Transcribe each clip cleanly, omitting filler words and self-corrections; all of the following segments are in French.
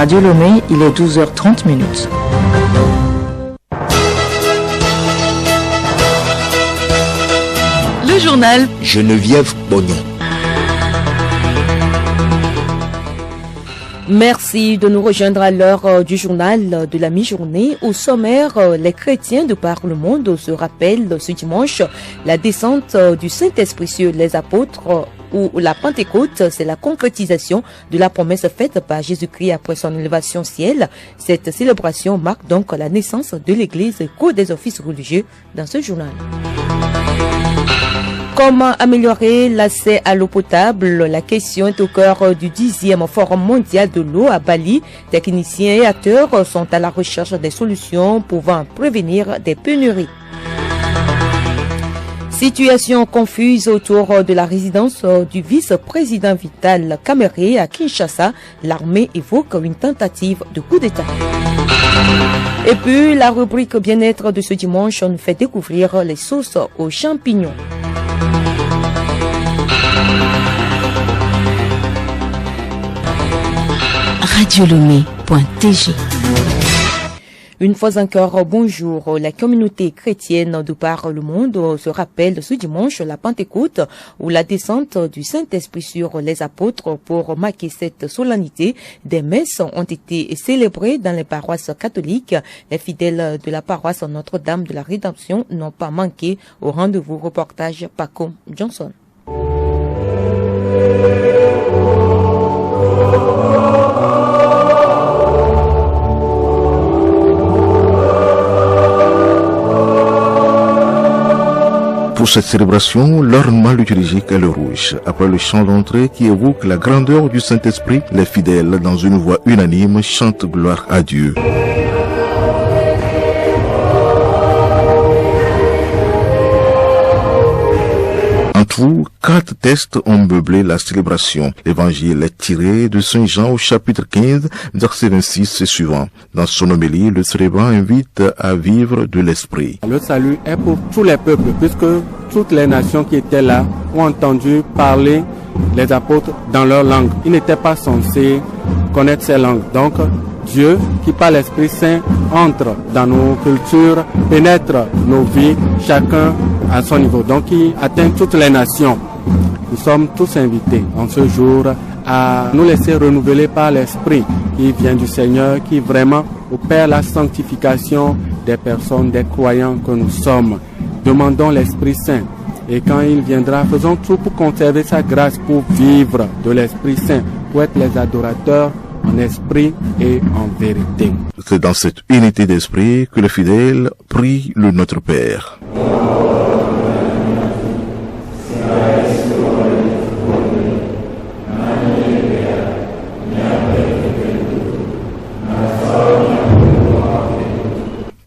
Radio Lomé, il est 12h30 minutes. Le journal Geneviève Bonnet. Merci de nous rejoindre à l'heure du journal de la mi-journée. Au sommaire, les chrétiens de par le monde se rappellent ce dimanche la descente du Saint-Esprit sur les apôtres, où la Pentecôte, c'est la concrétisation de la promesse faite par Jésus-Christ après son élévation au ciel. Cette célébration marque donc la naissance de l'Église et cours des offices religieux dans ce journal. Comment améliorer l'accès à l'eau potable? La question est au cœur du 10e Forum mondial de l'eau à Bali. Techniciens et acteurs sont à la recherche des solutions pouvant prévenir des pénuries. Situation confuse autour de la résidence du vice-président Vital Kamerhe à Kinshasa. L'armée évoque une tentative de coup d'État. Et puis, la rubrique bien-être de ce dimanche nous fait découvrir les sauces aux champignons. radiolomé.tg. Une fois encore, bonjour. La communauté chrétienne de par le monde se rappelle ce dimanche la Pentecôte ou la descente du Saint-Esprit sur les apôtres. Pour marquer cette solennité, des messes ont été célébrées dans les paroisses catholiques. Les fidèles de la paroisse Notre-Dame de la Rédemption n'ont pas manqué au rendez-vous. Reportage Paco Johnson. Pour cette célébration, l'ornement liturgique est le rouge. Après le chant d'entrée qui évoque la grandeur du Saint-Esprit, les fidèles, dans une voix unanime, chantent gloire à Dieu. En tout, 4 textes ont meublé la célébration. L'évangile est tiré de Saint Jean au chapitre 15, verset 26 et suivant. Dans son homélie, le célébrant invite à vivre de l'esprit. Le salut est pour tous les peuples, puisque toutes les nations qui étaient là ont entendu parler les apôtres dans leur langue. Ils n'étaient pas censés connaître ces langues. Donc, Dieu, qui par l'Esprit Saint, entre dans nos cultures, pénètre nos vies, chacun à son niveau. Donc, il atteint toutes les nations. Nous sommes tous invités en ce jour à nous laisser renouveler par l'Esprit qui vient du Seigneur, qui vraiment opère la sanctification des personnes, des croyants que nous sommes. Demandons l'Esprit Saint. Et quand il viendra, faisons tout pour conserver sa grâce, pour vivre de l'Esprit Saint, pour être les adorateurs en esprit et en vérité. C'est dans cette unité d'esprit que le fidèle prie le Notre Père.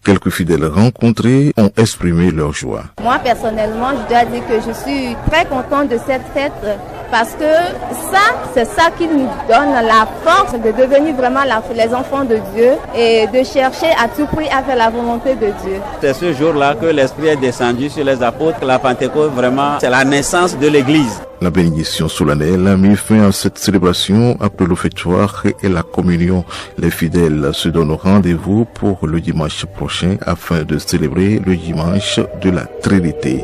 Quelques fidèles rencontrés ont exprimé leur joie. Moi, personnellement, je dois dire que je suis très contente de cette fête parce que c'est ça qui nous donne la force de devenir vraiment les enfants de Dieu et de chercher à tout prix à faire la volonté de Dieu. C'est ce jour-là que l'Esprit est descendu sur les apôtres. La Pentecôte, vraiment, c'est la naissance de l'Église. La bénédiction solennelle a mis fin à cette célébration après l'offertoire et la communion. Les fidèles se donnent rendez-vous pour le dimanche prochain afin de célébrer le dimanche de la Trinité.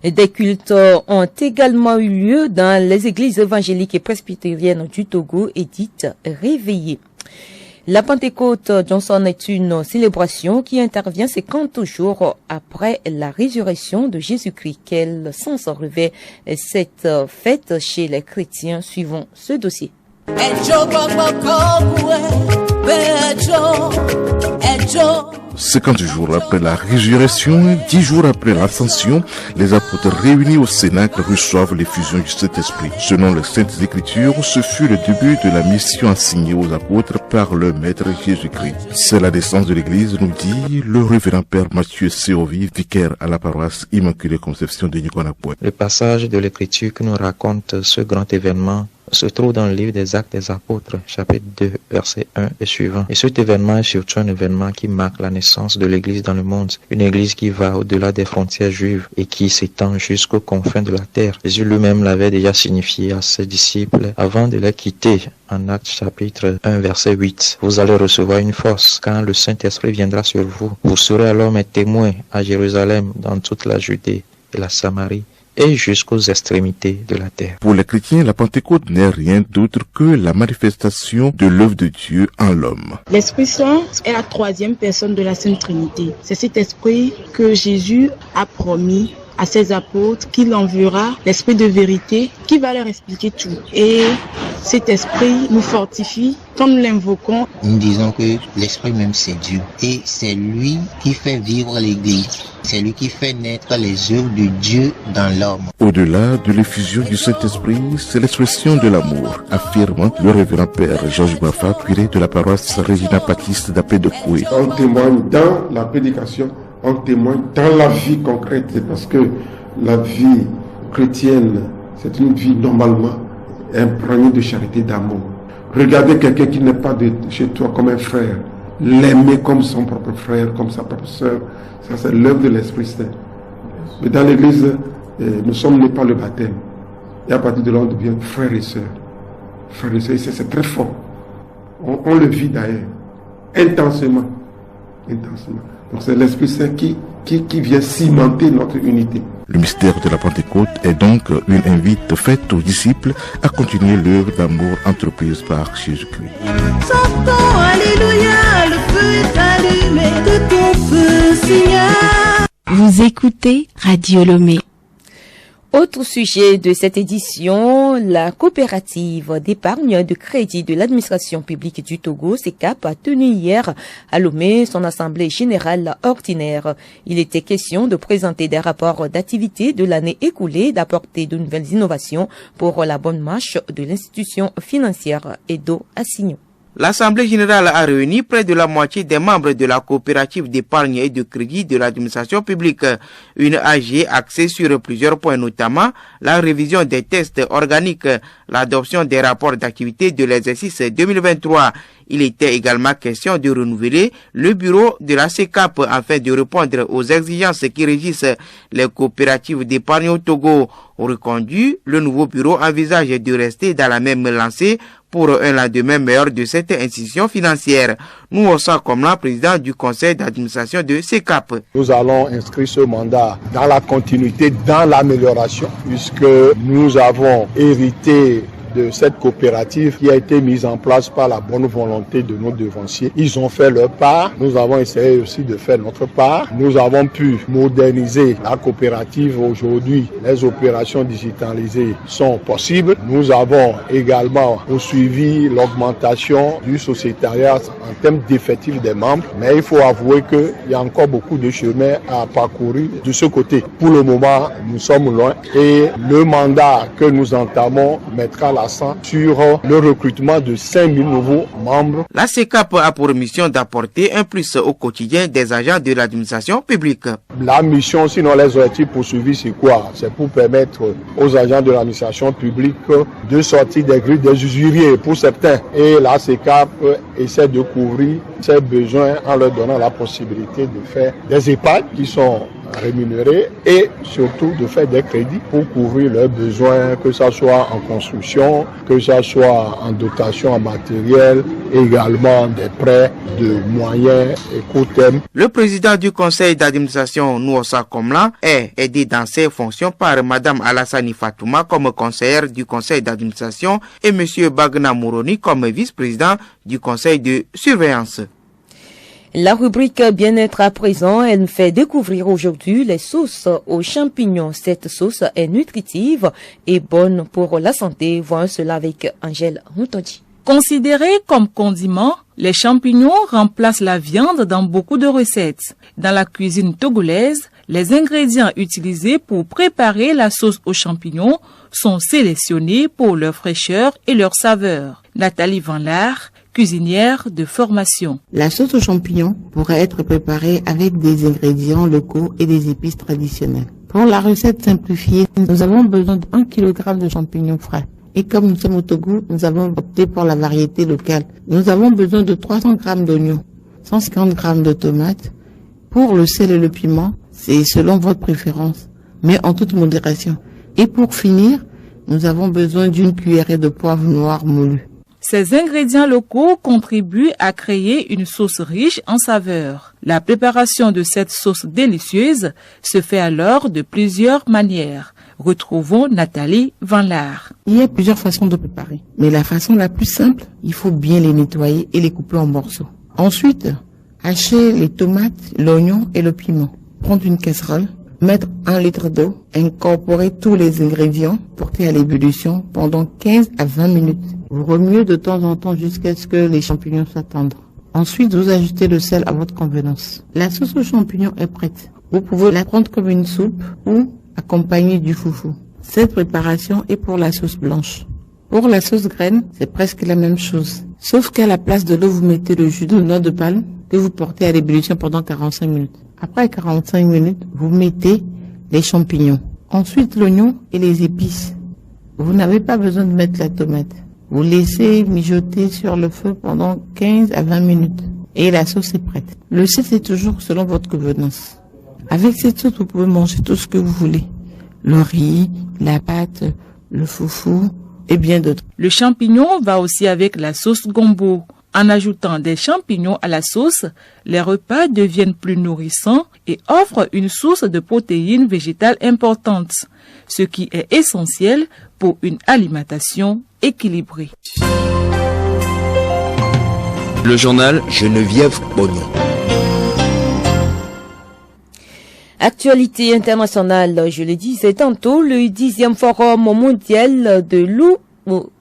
Des cultes ont également eu lieu dans les églises évangéliques et presbytériennes du Togo et dites réveillées. La Pentecôte Johnson est une célébration qui intervient 50 jours après la résurrection de Jésus-Christ. Quel sens revêt cette fête chez les chrétiens? Suivons ce dossier. 50 jours après la résurrection, 10 jours après l'ascension, les apôtres réunis au Cénacle reçoivent l'effusion du Saint-Esprit. Selon les Saintes Écritures, ce fut le début de la mission assignée aux apôtres par le Maître Jésus-Christ. C'est la naissance de l'Église, nous dit le révérend Père Mathieu Séovi, vicaire à la paroisse Immaculée Conception de Nikonakoué. Le passage de l'Écriture qui nous raconte ce grand événement se trouve dans le livre des Actes des Apôtres, chapitre 2, verset 1 et suivant. Et cet événement est surtout un événement qui marque la naissance de l'Église dans le monde, une Église qui va au-delà des frontières juives et qui s'étend jusqu'aux confins de la terre. Jésus lui-même l'avait déjà signifié à ses disciples avant de les quitter en Actes chapitre 1, verset 8. Vous allez recevoir une force quand le Saint-Esprit viendra sur vous. Vous serez alors mes témoins à Jérusalem, dans toute la Judée et la Samarie, et jusqu'aux extrémités de la terre. Pour les chrétiens, la Pentecôte n'est rien d'autre que la manifestation de l'œuvre de Dieu en l'homme. L'Esprit Saint est la troisième personne de la Sainte Trinité. C'est cet esprit que Jésus a promis à ses apôtres qu'il enverra l'esprit de vérité qui va leur expliquer tout. Et cet esprit nous fortifie quand nous l'invoquons. Nous disons que l'esprit même c'est Dieu et c'est lui qui fait vivre l'Église. C'est lui qui fait naître les œuvres de Dieu dans l'homme. Au-delà de l'effusion du Saint-Esprit, c'est l'expression de l'amour, affirme le révérend père Georges Bafa, curé de la paroisse Regina Baptiste d'Apé-de-Coué. On témoigne dans la prédication, on témoigne dans la vie concrète, parce que la vie chrétienne, c'est une vie normalement imprégnée de charité, d'amour. Regarder quelqu'un qui n'est pas de chez toi comme un frère, l'aimer comme son propre frère, comme sa propre sœur, ça c'est l'œuvre de l'Esprit Saint. Mais dans l'Église, nous sommes nés par le baptême. Et à partir de là, on devient frères et sœurs. Frères et sœurs, c'est très fort. On le vit d'ailleurs, intensément. Donc c'est l'Esprit Saint qui vient cimenter notre unité. Le mystère de la Pentecôte est donc une invite faite aux disciples à continuer l'œuvre d'amour entreprise par Jésus-Christ. Chantons, alléluia, le feu est allumé, de ton feu, Seigneur. Vous écoutez Radio Lomé. Autre sujet de cette édition, la coopérative d'épargne de crédit de l'administration publique du Togo, CECAP, a tenu hier à Lomé son assemblée générale ordinaire. Il était question de présenter des rapports d'activité de l'année écoulée, d'apporter de nouvelles innovations pour la bonne marche de l'institution financière Edo Assignon. L'Assemblée générale a réuni près de la moitié des membres de la coopérative d'épargne et de crédit de l'administration publique. Une AG axée sur plusieurs points, notamment la révision des tests organiques, l'adoption des rapports d'activité de l'exercice 2023. Il était également question de renouveler le bureau de la CECAP afin de répondre aux exigences qui régissent les coopératives d'épargne au Togo. Reconduit, le nouveau bureau envisage de rester dans la même lancée pour un lendemain meilleur de cette institution financière. Nous aussi comme le président du conseil d'administration de CECAP. Nous allons inscrire ce mandat dans la continuité, dans l'amélioration, puisque nous avons hérité de cette coopérative qui a été mise en place par la bonne volonté de nos devanciers. Ils ont fait leur part. Nous avons essayé aussi de faire notre part. Nous avons pu moderniser la coopérative. Aujourd'hui, les opérations digitalisées sont possibles. Nous avons également poursuivi l'augmentation du sociétariat en termes d'effectifs des membres. Mais il faut avouer qu'il y a encore beaucoup de chemin à parcourir de ce côté. Pour le moment, nous sommes loin et le mandat que nous entamons mettra l'accent sur le recrutement de 5000 nouveaux membres. La CECAP a pour mission d'apporter un plus au quotidien des agents de l'administration publique. La mission, sinon les objectifs poursuivis, c'est quoi? C'est pour permettre aux agents de l'administration publique de sortir des grilles des usuriers pour certains. Et la CECAP essaie de couvrir ces besoins en leur donnant la possibilité de faire des épargnes qui sont rémunérés et surtout de faire des crédits pour couvrir leurs besoins, que ce soit en construction, que ce soit en dotation en matériel, également des prêts de moyens et court terme. Le président du conseil d'administration Nouosa Komla est aidé dans ses fonctions par Madame Alassani Fatouma comme conseillère du conseil d'administration et Monsieur Bagna Mouroni comme vice-président du conseil de surveillance. La rubrique bien-être à présent, elle nous fait découvrir aujourd'hui les sauces aux champignons. Cette sauce est nutritive et bonne pour la santé. Voyons cela avec Angèle Moutondi. Considérés comme condiments, les champignons remplacent la viande dans beaucoup de recettes. Dans la cuisine togolaise, les ingrédients utilisés pour préparer la sauce aux champignons sont sélectionnés pour leur fraîcheur et leur saveur. Nathalie Vanlard, cuisinière de formation. La sauce aux champignons pourrait être préparée avec des ingrédients locaux et des épices traditionnelles. Pour la recette simplifiée, nous avons besoin d'1 kg de champignons frais Et comme nous sommes au Togo, nous avons opté pour la variété locale. Nous avons besoin de 300 grammes d'oignons, 150 grammes de tomates. Pour le sel et le piment, c'est selon votre préférence, mais en toute modération. Et pour finir, nous avons besoin d'une cuillerée de poivre noir moulu. Ces ingrédients locaux contribuent à créer une sauce riche en saveurs. La préparation de cette sauce délicieuse se fait alors de plusieurs manières. Retrouvons Nathalie Van Laar. Il y a plusieurs façons de préparer, mais la façon la plus simple, il faut bien les nettoyer et les couper en morceaux. Ensuite, hacher les tomates, l'oignon et le piment. Prendre une casserole, mettre 1 litre d'eau, incorporer tous les ingrédients, porter à l'ébullition pendant 15 à 20 minutes. Vous remuez de temps en temps jusqu'à ce que les champignons soient tendres. Ensuite, vous ajoutez le sel à votre convenance. La sauce aux champignons est prête. Vous pouvez la prendre comme une soupe ou accompagner du foufou. Cette préparation est pour la sauce blanche. Pour la sauce graine, c'est presque la même chose. Sauf qu'à la place de l'eau, vous mettez le jus de noix de palme que vous portez à l'ébullition pendant 45 minutes. Après 45 minutes, vous mettez les champignons. Ensuite, l'oignon et les épices. Vous n'avez pas besoin de mettre la tomate. Vous laissez mijoter sur le feu pendant 15 à 20 minutes. Et la sauce est prête. Le sel, c'est toujours selon votre convenance. Avec cette sauce, vous pouvez manger tout ce que vous voulez. Le riz, la pâte, le foufou et bien d'autres. Le champignon va aussi avec la sauce gombo. En ajoutant des champignons à la sauce, les repas deviennent plus nourrissants et offrent une source de protéines végétales importante, ce qui est essentiel pour une alimentation équilibrée. Le journal Geneviève Bognon. Actualité internationale, je le disais tantôt, le 10e forum mondial de l'eau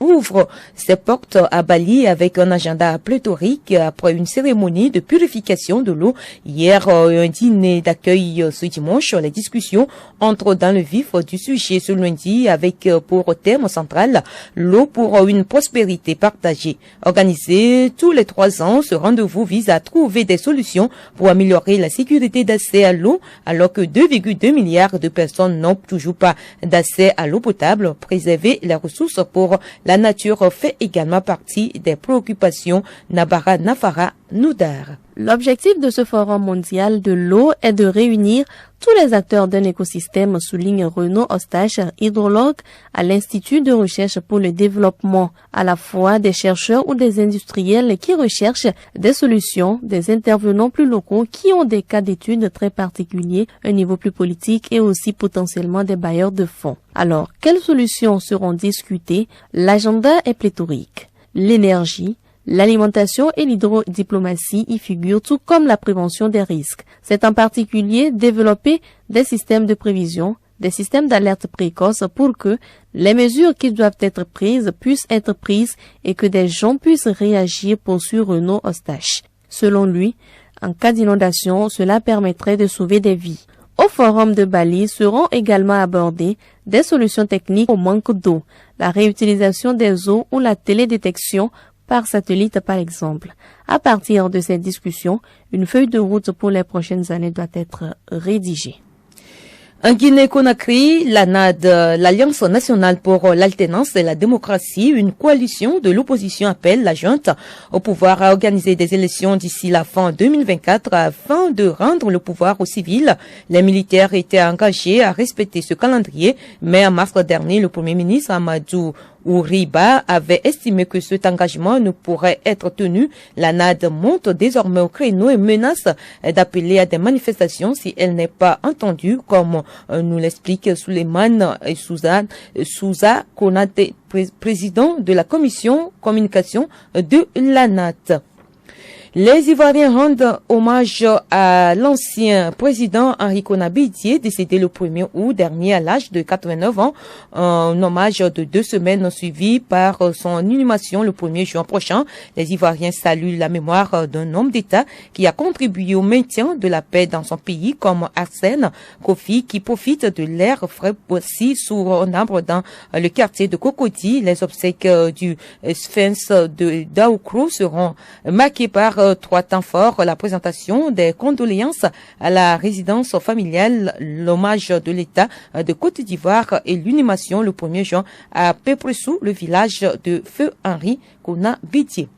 ouvre ses portes à Bali avec un agenda pléthorique après une cérémonie de purification de l'eau. Hier, un dîner d'accueil ce dimanche. Les discussions entrent dans le vif du sujet ce lundi avec pour thème central l'eau pour une prospérité partagée. Organisé tous les 3 ans, ce rendez-vous vise à trouver des solutions pour améliorer la sécurité d'accès à l'eau alors que 2,2 milliards de personnes n'ont toujours pas d'accès à l'eau potable. Préserver les ressources pour la nature fait également partie des préoccupations Nabara Nafara Noudar. L'objectif de ce forum mondial de l'eau est de réunir tous les acteurs d'un écosystème, souligne Renaud Ostache, hydrologue à l'Institut de recherche pour le développement, à la fois des chercheurs ou des industriels qui recherchent des solutions, des intervenants plus locaux qui ont des cas d'études très particuliers, un niveau plus politique et aussi potentiellement des bailleurs de fonds. Alors, quelles solutions seront discutées? L'agenda est pléthorique. L'énergie, l'alimentation et l'hydrodiplomatie y figurent, tout comme la prévention des risques. C'est en particulier développer des systèmes de prévision, des systèmes d'alerte précoce pour que les mesures qui doivent être prises puissent être prises et que des gens puissent réagir, poursuit Renaud Ostache. Selon lui, en cas d'inondation, cela permettrait de sauver des vies. Au forum de Bali seront également abordées des solutions techniques au manque d'eau, la réutilisation des eaux ou la télédétection par satellite par exemple. À partir de cette discussion, une feuille de route pour les prochaines années doit être rédigée. En Guinée-Conakry, l'ANAD, l'Alliance nationale pour l'alternance et la démocratie, une coalition de l'opposition appelle la junte au pouvoir à organiser des élections d'ici la fin 2024 afin de rendre le pouvoir aux civils. Les militaires étaient engagés à respecter ce calendrier, mais en mars dernier, le Premier ministre Amadou Ouriba avait estimé que cet engagement ne pourrait être tenu. L'ANAD monte désormais au créneau et menace d'appeler à des manifestations si elle n'est pas entendue, comme nous l'explique Souleymane Souza Konate, président de la commission communication de l'ANAD. Les Ivoiriens rendent hommage à l'ancien président Henri Konaté Dié, décédé le 1er août dernier à l'âge de 89 ans. Un hommage de 2 semaines suivi par son inhumation le 1er juin prochain. Les Ivoiriens saluent la mémoire d'un homme d'État qui a contribué au maintien de la paix dans son pays, comme Arsène Kofi, qui profite de l'air frais aussi sous un arbre dans le quartier de Cocody. Les obsèques du Sphinx de Daoukro seront marquées par trois temps forts, la présentation des condoléances à la résidence familiale, l'hommage de l'État de Côte d'Ivoire et l'inhumation le 1er juin à Pépressou, le village de Feu Henri Kona Bidier.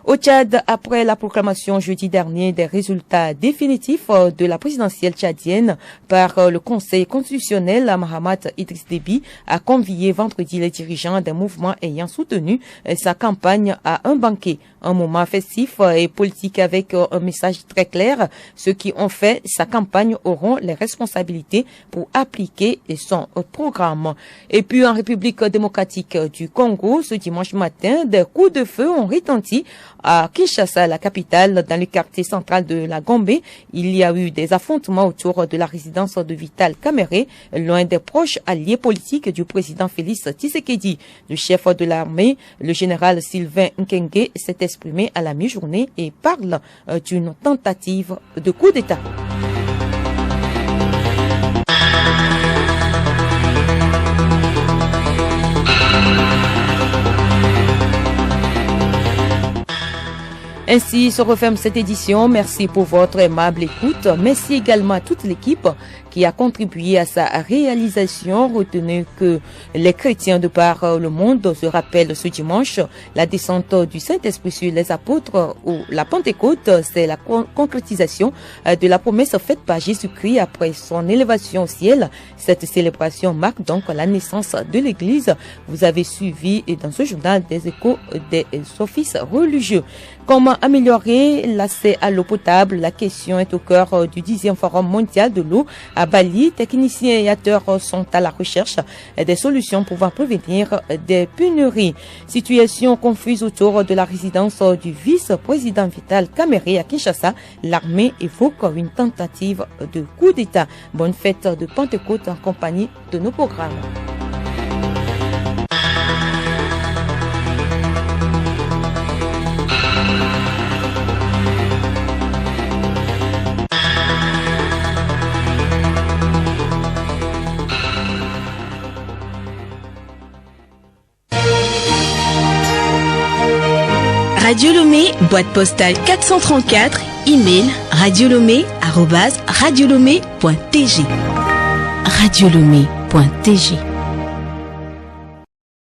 Au Tchad, après la proclamation jeudi dernier des résultats définitifs de la présidentielle tchadienne par le Conseil constitutionnel, Mahamat Idriss Déby a convié vendredi les dirigeants des mouvements ayant soutenu sa campagne à un banquet. Un moment festif et politique avec un message très clair. Ceux qui ont fait sa campagne auront les responsabilités pour appliquer son programme. Et puis en République démocratique du Congo, ce dimanche matin, des coups de feu ont retenti à Kinshasa, la capitale, dans le quartier central de la Gombe. Il y a eu des affrontements autour de la résidence de Vital Kamerhe, l'un des proches alliés politiques du président Félix Tshisekedi. Le chef de l'armée, le général Sylvain Nkenge, s'est exprimé à la mi-journée et parle d'une tentative de coup d'État. Ainsi se referme cette édition. Merci pour votre aimable écoute. Merci également à toute l'équipe qui a contribué à sa réalisation. Retenez que les chrétiens de par le monde se rappellent ce dimanche la descente du Saint-Esprit sur les apôtres ou la Pentecôte. C'est la concrétisation de la promesse faite par Jésus-Christ après son élévation au ciel. Cette célébration marque donc la naissance de l'Église. Vous avez suivi dans ce journal des échos des offices religieux. Comment améliorer l'accès à l'eau potable? La question est au cœur du 10e Forum mondial de l'eau à Bali. Techniciens et acteurs sont à la recherche des solutions pouvant prévenir des pénuries. Situation confuse autour de la résidence du vice-président Vital Kamerhe à Kinshasa. L'armée évoque une tentative de coup d'État. Bonne fête de Pentecôte en compagnie de nos programmes. Radio Lomé, boîte postale 434, email radiolomé@radiolomé.tg. radiolomé.tg